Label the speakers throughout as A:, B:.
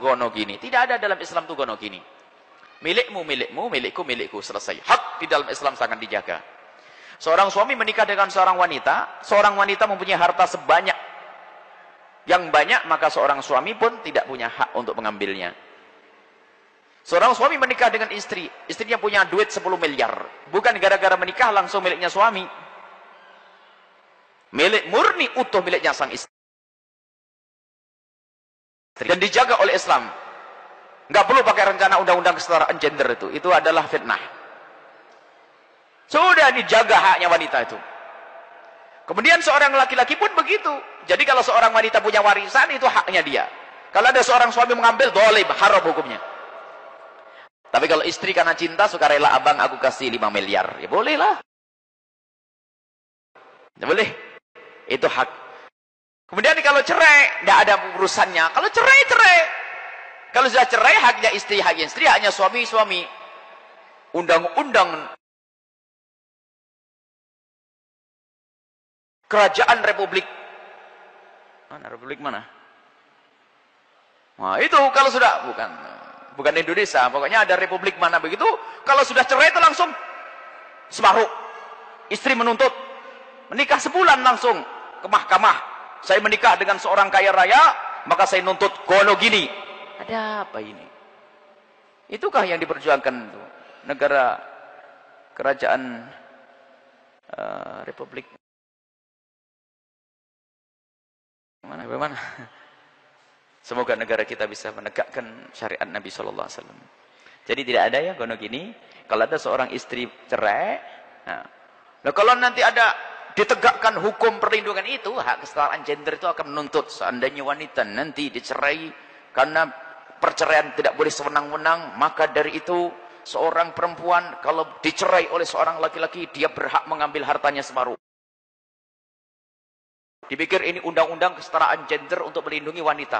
A: gono gini. Tidak ada dalam Islam itu gono gini. Milikmu, milikmu, milikku, milikku. Selesai. Hak di dalam Islam sangat dijaga. Seorang suami menikah dengan seorang wanita mempunyai harta sebanyak yang banyak, maka seorang suami pun tidak punya hak untuk mengambilnya. Seorang suami menikah dengan istri, istrinya punya duit 10 miliar. Bukan gara-gara menikah langsung miliknya suami. Milik murni utuh miliknya sang istri. Dan dijaga oleh Islam. Nggak perlu pakai rencana undang-undang kesetaraan gender itu. Itu adalah fitnah. Sudah dijaga haknya wanita itu. Kemudian seorang laki-laki pun begitu. Jadi kalau seorang wanita punya warisan, itu haknya dia. Kalau ada seorang suami mengambil, zalim, haram hukumnya. Tapi kalau istri karena cinta, sukarela, abang aku kasih 5 miliar. Ya boleh lah. Ya boleh. Itu hak. Kemudian kalau cerai, tidak ada urusannya. Kalau cerai, cerai. Kalau sudah cerai, haknya istri, haknya suami. Undang-undang Kerajaan Republik. Mana Republik mana? Nah, itu kalau sudah bukan Indonesia, pokoknya ada Republik mana begitu, kalau sudah cerai itu langsung separuh. Istri menuntut menikah sebulan langsung ke mahkamah. Saya menikah dengan seorang kaya raya, maka saya nuntut gono gini. Ada apa ini? Itukah yang diperjuangkan negara kerajaan Republik Bagaimana? Semoga negara kita bisa menegakkan syariat Nabi Sallallahu Alaihi Wasallam. Jadi tidak ada ya gono gini. Kalau ada seorang istri cerai, nah kalau nanti ada ditegakkan hukum perlindungan itu, hak kesetaraan gender itu akan menuntut seandainya wanita nanti dicerai karena perceraian tidak boleh sewenang-wenang, maka dari itu seorang perempuan kalau dicerai oleh seorang laki-laki, dia berhak mengambil hartanya separuh. Dipikir ini undang-undang kesetaraan gender untuk melindungi wanita.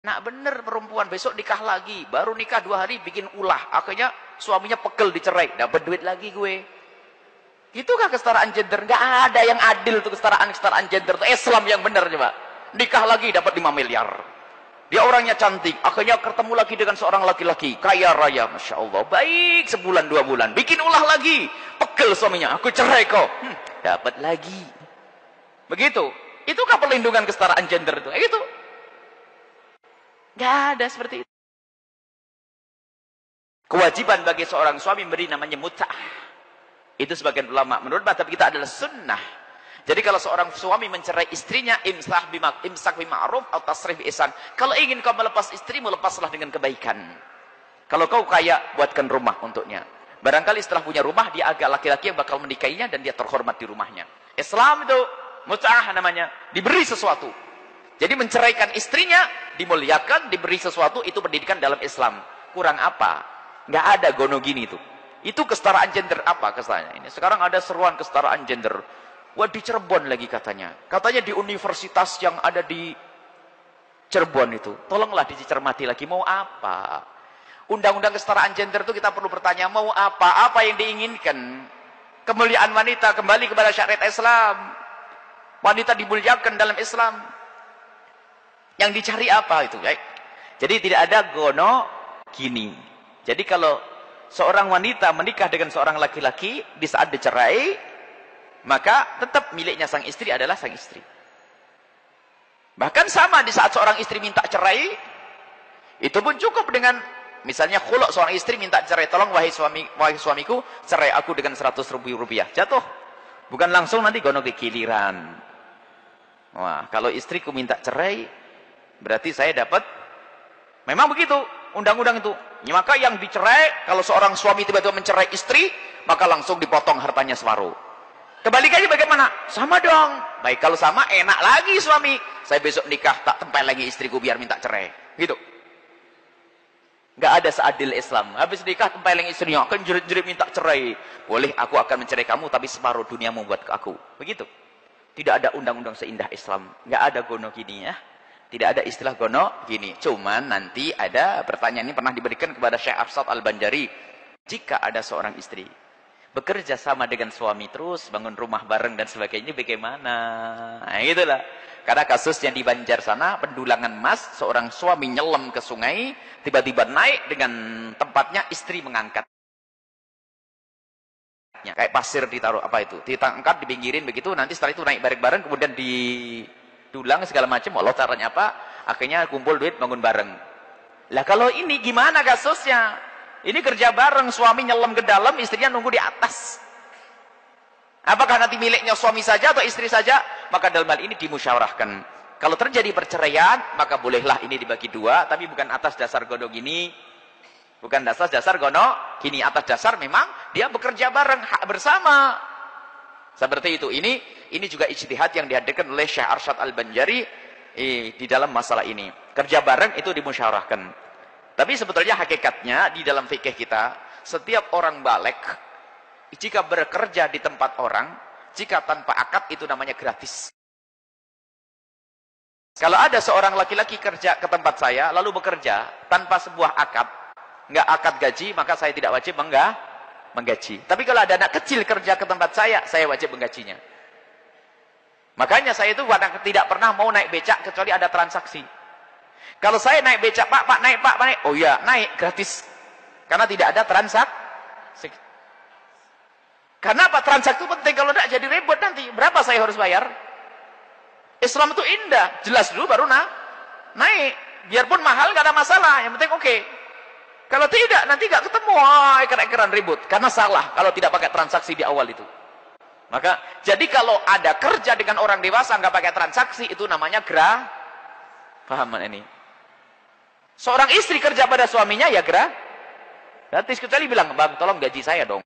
A: Nah bener perempuan besok nikah lagi, baru nikah 2 hari bikin ulah, akhirnya suaminya pegel dicerai, dapat duit lagi gue. Itukah kesetaraan gender? Nggak ada yang adil tuh kesetaraan gender itu. Islam yang benar coba. Nikah lagi dapat 5 miliar. Dia orangnya cantik, akhirnya ketemu lagi dengan seorang laki-laki kaya raya, masya Allah, baik sebulan 2 bulan, bikin ulah lagi, pegel suaminya, aku cerai kok, dapat lagi. Begitu. Itukah perlindungan kesetaraan gender itu? Itu. Nggak ada seperti itu. Kewajiban bagi seorang suami memberi namanya mut'ah. Itu sebagian ulama. Menurut mazhab kita adalah sunnah. Jadi kalau seorang suami mencerai istrinya, imsak bima'ruf atau tasrih bi ihsan. Kalau ingin kau melepas istrimu, lepaslah dengan kebaikan. Kalau kau kaya, buatkan rumah untuknya. Barangkali setelah punya rumah, dia agak laki-laki yang bakal menikahinya dan dia terhormat di rumahnya. Islam itu mut'ah namanya, diberi sesuatu. Jadi menceraikan istrinya, dimuliakan, diberi sesuatu, itu pendidikan dalam Islam. Kurang apa? Nggak ada gono gini itu. Itu kesetaraan gender apa kesetaraan ini? Sekarang ada seruan kesetaraan gender. Wah di Cirebon lagi katanya. Katanya di universitas yang ada di Cirebon itu. Tolonglah dicermati lagi. Mau apa? Undang-undang kesetaraan gender itu kita perlu bertanya. Mau apa? Apa yang diinginkan? Kemuliaan wanita kembali kepada syariat Islam. Wanita dimuliakan dalam Islam. Yang dicari apa itu? Jadi tidak ada gono gini. Jadi kalau seorang wanita menikah dengan seorang laki-laki di saat dicerai, maka tetap miliknya sang istri adalah sang istri. Bahkan sama di saat seorang istri minta cerai, itu pun cukup dengan misalnya khuluk, seorang istri minta cerai, tolong wahai suamiku, cerai aku dengan 100.000 rupiah. Jatuh. Bukan langsung nanti gono ke giliran. Wah, kalau istriku minta cerai, berarti saya dapat. Memang begitu undang-undang itu. Ya, maka yang dicerai, kalau seorang suami tiba-tiba mencerai istri, maka langsung dipotong hartanya separuh. Kebalikannya bagaimana? Sama dong. Baik, kalau sama enak lagi suami. Saya besok nikah tak tempel lagi istriku biar minta cerai. Gitu. Nggak ada seadil Islam. Habis nikah tempel lagi istrinya, akan jerit-jerit minta cerai. Boleh, aku akan mencerai kamu, tapi separuh duniamu buat ke aku. Begitu. Tidak ada undang-undang seindah Islam. Nggak ada gono gini ya. Tidak ada istilah gono gini. Cuman nanti ada pertanyaan ini pernah diberikan kepada Syekh Afsat Al-Banjari. Jika ada seorang istri bekerja sama dengan suami terus, bangun rumah bareng dan sebagainya, bagaimana? Nah, itulah. Karena kasusnya di Banjar sana, Pendulangan Mas, seorang suami nyelam ke sungai, tiba-tiba naik dengan tempatnya, istri mengangkat. Kayak pasir ditaruh, apa itu? Ditangkat, dipinggirin begitu, nanti setelah itu naik bareng-bareng, kemudian didulang segala macam. Allah caranya apa? Akhirnya kumpul duit, bangun bareng. Lah kalau ini gimana kasusnya? Ini kerja bareng, suami nyelam ke dalam, istrinya nunggu di atas. Apakah nanti miliknya suami saja atau istri saja? Maka dalam hal ini dimusyawarahkan. Kalau terjadi perceraian, maka bolehlah ini dibagi dua, tapi bukan atas dasar gono gini. Bukan atas dasar gono gini, atas dasar memang dia bekerja bareng, hak bersama. Seperti itu. Ini juga ijtihad yang dihadirkan oleh Syekh Arsyad Al-Banjari di dalam masalah ini. Kerja bareng itu dimusyawarahkan. Tapi sebetulnya hakikatnya di dalam fikih kita, setiap orang balik jika bekerja di tempat orang, jika tanpa akad itu namanya gratis. Kalau ada seorang laki-laki kerja ke tempat saya, lalu bekerja tanpa sebuah akad, nggak akad gaji, maka saya tidak wajib menggaji. Tapi kalau ada anak kecil kerja ke tempat saya wajib menggajinya. Makanya saya itu tidak pernah mau naik becak kecuali ada transaksi. Kalau saya naik becak, Pak naik. Oh iya, naik gratis. Karena tidak ada transaksi. Karena apa? Transaksi itu penting, kalau tidak jadi ribut nanti. Berapa saya harus bayar? Islam itu indah, jelas dulu baru naik. Biarpun mahal nggak ada masalah, yang penting oke. Kalau tidak, nanti nggak ketemu, eker-ekeran ribut. Karena salah kalau tidak pakai transaksi di awal itu. Maka, jadi kalau ada kerja dengan orang dewasa nggak pakai transaksi, itu namanya paham ini? Seorang istri kerja pada suaminya ya gratis, kecuali bilang, bang tolong gaji saya dong.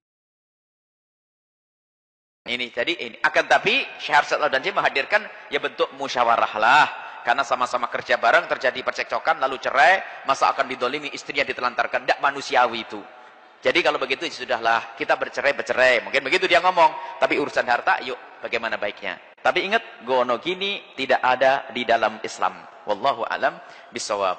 A: Jadi ini. Akan tapi Syekh Arsyad Al-Banjari menghadirkan ya bentuk musyawarah lah. Karena sama-sama kerja bareng, terjadi percekcokan, lalu cerai, masa akan didolimi, istrinya ditelantarkan. Tidak manusiawi itu. Jadi kalau begitu sudahlah, kita bercerai. Mungkin begitu dia ngomong. Tapi urusan harta, yuk bagaimana baiknya. Tapi ingat, gono gini tidak ada di dalam Islam. Wallahu a'lam bishawab.